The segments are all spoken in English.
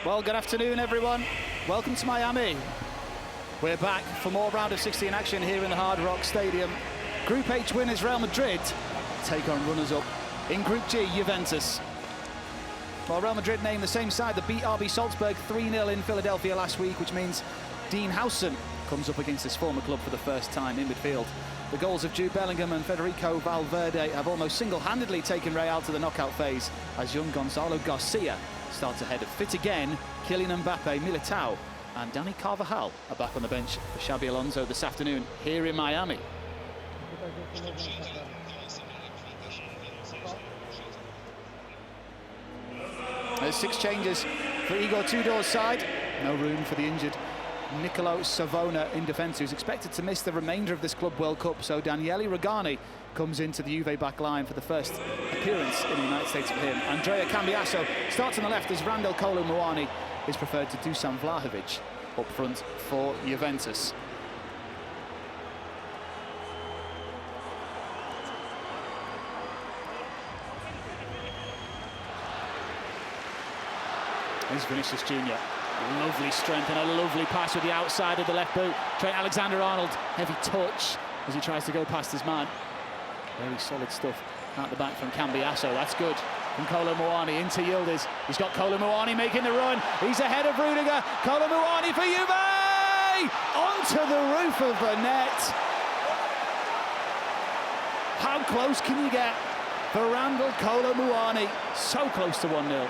Well, good afternoon, everyone. Welcome to Miami. We're back for more round of 16 action here in the Hard Rock Stadium. Group H winners Real Madrid take on runners-up in Group G, Juventus. Well, Real Madrid named the same side that beat RB Salzburg 3-0 in Philadelphia last week, which means Dean Howson comes up against his former club for the first time in midfield. The goals of Jude Bellingham and Federico Valverde have almost single-handedly taken Real to the knockout phase, as young Gonzalo Garcia starts ahead of fit again. Kylian Mbappe, Militao and Dani Carvajal are back on the bench for Xabi Alonso this afternoon here in Miami. There's 6 changes for Igor Tudor's side. No room for the injured Nicolo Savona in defence, who's expected to miss the remainder of this Club World Cup. So Daniele Rugani comes into the Juve back line for the first appearance in the United States for him. Andrea Cambiasso starts on the left as Randal Kolo Muani is preferred to Dusan Vlahovic up front for Juventus. Here's Vinicius Jr. Lovely strength and a lovely pass with the outside of the left boot. Trent Alexander-Arnold, heavy touch as he tries to go past his man. Very solid stuff out the back from Cambiasso. That's good. From Kolo Muani into Yildiz. He's got Kolo Muani making the run. He's ahead of Rudiger. Kolo Muani for Juve! Onto the roof of the net. How close can you get for Randal Kolo Muani? So close to 1-0.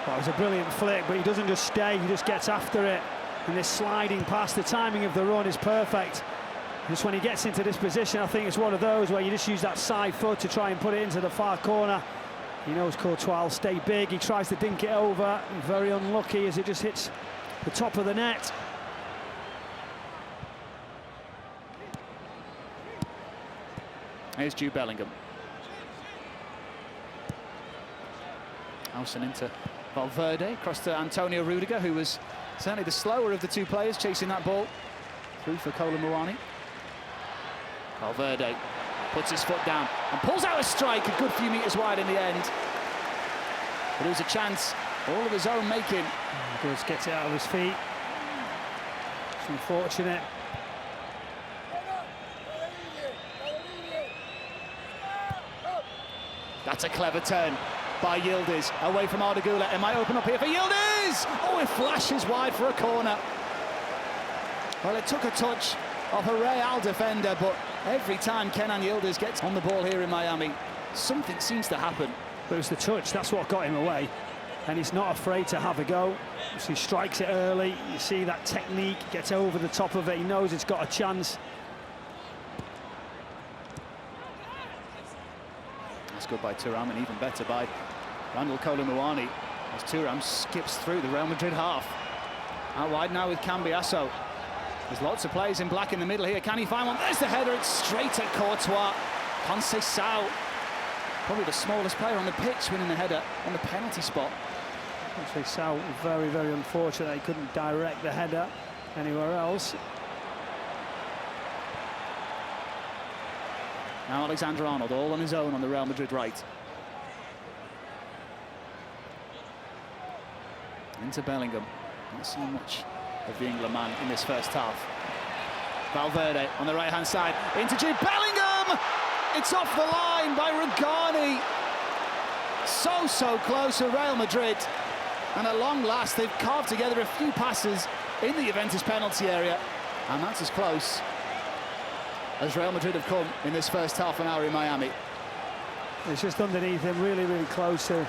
Well, it was a brilliant flick, but he doesn't just stay, he just gets after it. And this sliding pass, the timing of the run is perfect. Just when he gets into this position, I think it's one of those where you just use that side foot to try and put it into the far corner. He knows Courtois will stay big, he tries to dink it over. Very unlucky as it just hits the top of the net. Here's Jude Bellingham. Howson into Valverde, across to Antonio Rudiger, who was certainly the slower of the two players chasing that ball. Through for Kolo Muani. Valverde puts his foot down and pulls out a strike, a good few metres wide in the end. But it was a chance, all of his own making. Just gets it out of his feet. It's unfortunate. That's a clever turn by Yildiz, away from Ardagula. It might open up here for Yildiz! Oh, it flashes wide for a corner. Well, it took a touch of a Real defender, but every time Kenan Yildiz gets on the ball here in Miami, something seems to happen. But it was the touch, that's what got him away. And he's not afraid to have a go. So he strikes it early, you see that technique, gets over the top of it, he knows it's got a chance. That's good by Thuram, and even better by Randal Kolo Muani as Thuram skips through the Real Madrid half. Out wide now with Cambiasso. There's lots of players in black in the middle here. Can he find one? There's the header. It's straight at Courtois. Conceição, probably the smallest player on the pitch, winning the header on the penalty spot. Conceição, very, very unfortunate. He couldn't direct the header anywhere else. Now Alexander-Arnold all on his own on the Real Madrid right. Into Bellingham. Not seen much of the England man in this first half. Valverde on the right-hand side. Into Jude Bellingham! It's off the line by Rugani. So close for Real Madrid. And at long last, they've carved together a few passes in the Juventus penalty area. And that's as close as Real Madrid have come in this first half an hour in Miami. It's just underneath him, really, really close to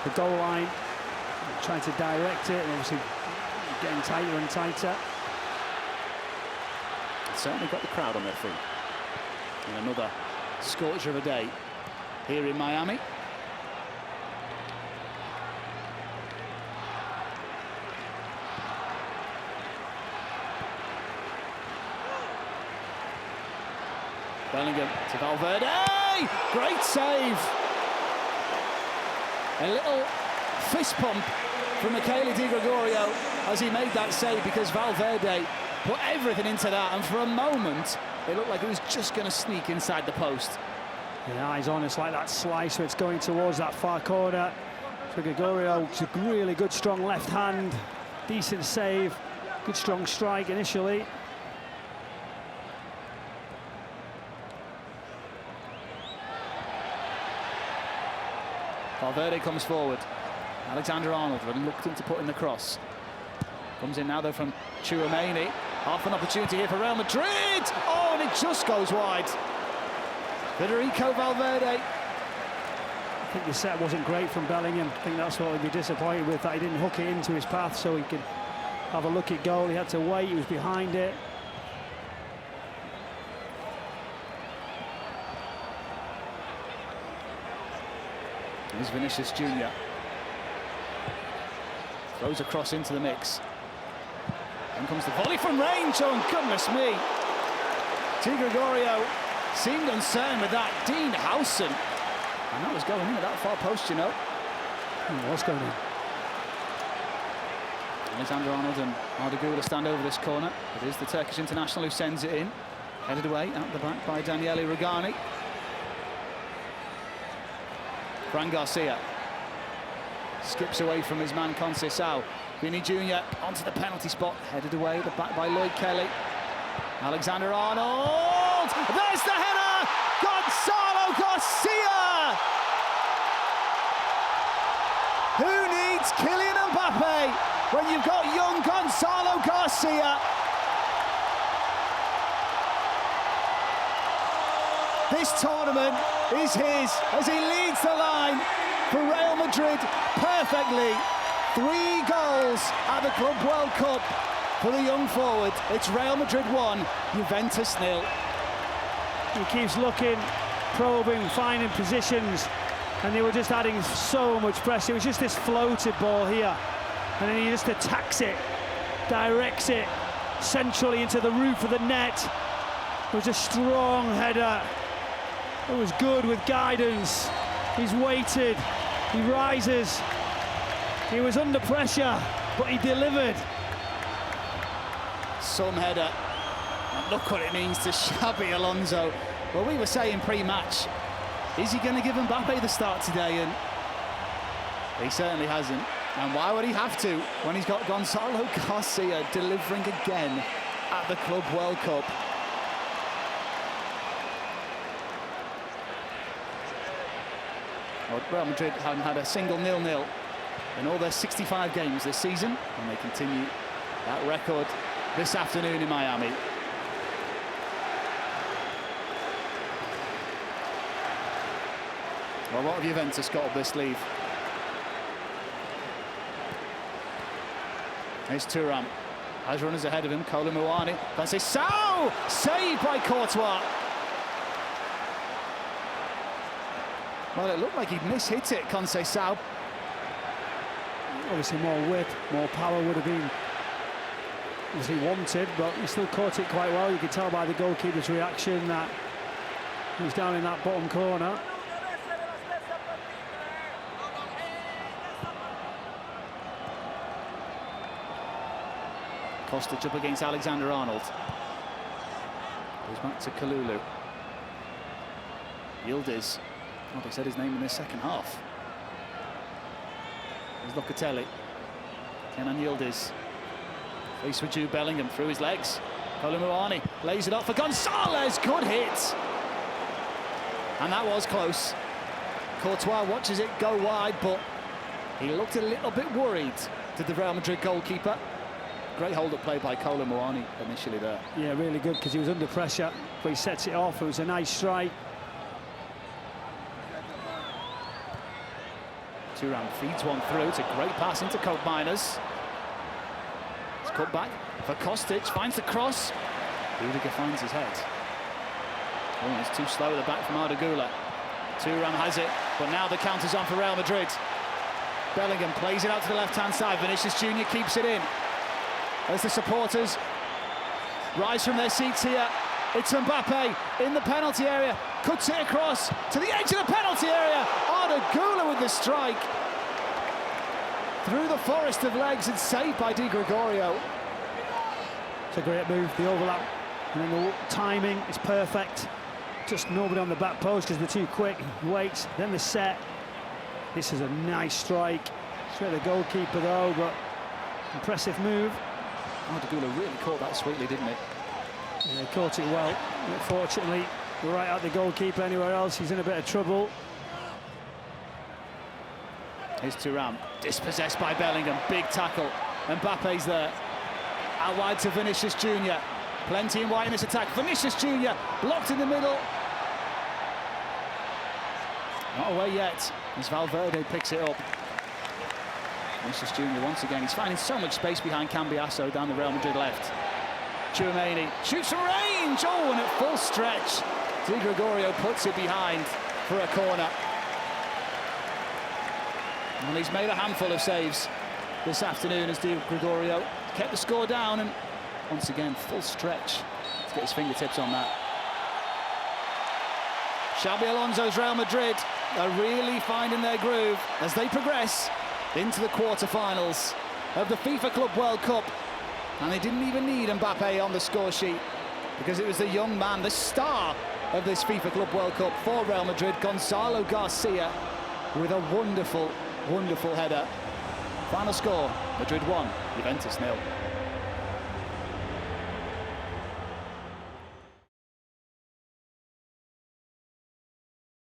the goal line. Trying to direct it, and obviously getting tighter and tighter. It's certainly got the crowd on their feet. And another scorcher of a day here in Miami. Bellingham to Valverde! Great save! A little fist pump from Michele Di Gregorio as he made that save, because Valverde put everything into that, and for a moment it looked like it was just going to sneak inside the post. The eyes on, it's like that slice where it's going towards that far corner. So Gregorio, it's a really good, strong left hand, decent save, good, strong strike initially. Valverde comes forward. Alexander-Arnold reluctant to put in the cross. Comes in now though from Tchouaméni. Half an opportunity here for Real Madrid. Oh, and it just goes wide. Federico Valverde. I think the set wasn't great from Bellingham. I think that's what he'd be disappointed with, that he didn't hook it into his path so he could have a look at goal. He had to wait, he was behind it. Here's Vinicius Jr. Throws a cross into the mix. Then comes the volley from range. Oh, goodness me. Di Gregorio seemed uncertain with that. Dean Howson. And that was going in at that far post, you know. It was going in. Alexander-Arnold and Arda Güler stand over this corner. It is the Turkish international who sends it in. Headed away out the back by Daniele Rugani. Fran Garcia skips away from his man Conceição. Vini Jr. onto the penalty spot, headed away at the back by Lloyd Kelly. Alexander-Arnold! There's the header! Gonzalo Garcia! Who needs Kylian Mbappe when you've got young Gonzalo Garcia? This tournament is his as he leads the line for Real Madrid perfectly. 3 goals at the Club World Cup for the young forward. It's Real Madrid 1, Juventus 0. He keeps looking, probing, finding positions, and they were just adding so much pressure. It was just this floated ball here, and then he just attacks it, directs it centrally into the roof of the net. It was a strong header. It was good with guidance. He's waited, he rises. He was under pressure, but he delivered. Some header. And look what it means to Xabi Alonso. Well, we were saying pre-match, is he going to give Mbappe the start today? And he certainly hasn't. And why would he have to when he's got Gonzalo Garcia delivering again at the Club World Cup? Well, Real Madrid haven't had a single 0-0 in all their 65 games this season, and they continue that record this afternoon in Miami. Well, what have Juventus got up their sleeve? Here's Thuram. Has runners ahead of him. Kolo Muani. Conceição! Saved by Courtois. Well, it looked like he'd mishit it, Conceição. Obviously more whip, more power would have been as he wanted, but he still caught it quite well. You could tell by the goalkeeper's reaction that he's down in that bottom corner. Kostic up against Alexander-Arnold. Goes back to Kalulu. Yildiz. Oh, they said his name in the second half. There's Locatelli. Kenan Yildiz. Faced with Jude Bellingham through his legs. Kolo Muani lays it off for Gonzalez. Good hit. And that was close. Courtois watches it go wide, but he looked a little bit worried, did the Real Madrid goalkeeper. Great hold-up play by Kolo Muani initially there. Yeah, really good, because he was under pressure, but he sets it off. It was a nice strike. Thuram feeds one through. It's a great pass into Cope Miners. It's cut back for Kostic. Finds the cross. Rudiger finds his head. Oh, it's too slow at the back from Arda Güler. Thuram has it, but now the counter's on for Real Madrid. Bellingham plays it out to the left-hand side. Vinicius Jr. keeps it in. As the supporters rise from their seats here, it's Mbappe in the penalty area, cuts it across to the edge of the penalty area. Arda Güler with the strike. Through the forest of legs and saved by Di Gregorio. It's a great move, the overlap, and then the timing is perfect. Just nobody on the back post because they're too quick. He waits, then the set. This is a nice strike. Straight at the goalkeeper though, but impressive move. Oh, Degula really caught that sweetly, didn't it? Yeah, he caught it well. Unfortunately, right at the goalkeeper. Anywhere else, he's in a bit of trouble. Here's Thuram, dispossessed by Bellingham, big tackle. Mbappe's there. Out wide to Vinicius Jr. Plenty in white in this attack. Vinicius Jr. blocked in the middle. Not away yet, as Valverde picks it up. Vinicius Jr. once again, he's finding so much space behind Cambiasso down the Real Madrid left. Tchouameni shoots from range, oh, and at full stretch. Di Gregorio puts it behind for a corner. Well, he's made a handful of saves this afternoon as Di Gregorio kept the score down, and once again, full stretch to get his fingertips on that. Xabi Alonso's Real Madrid are really finding their groove as they progress into the quarter-finals of the FIFA Club World Cup. And they didn't even need Mbappe on the score sheet because it was the young man, the star of this FIFA Club World Cup for Real Madrid, Gonzalo Garcia, with a wonderful, wonderful header. Final score, Madrid 1, Juventus 0.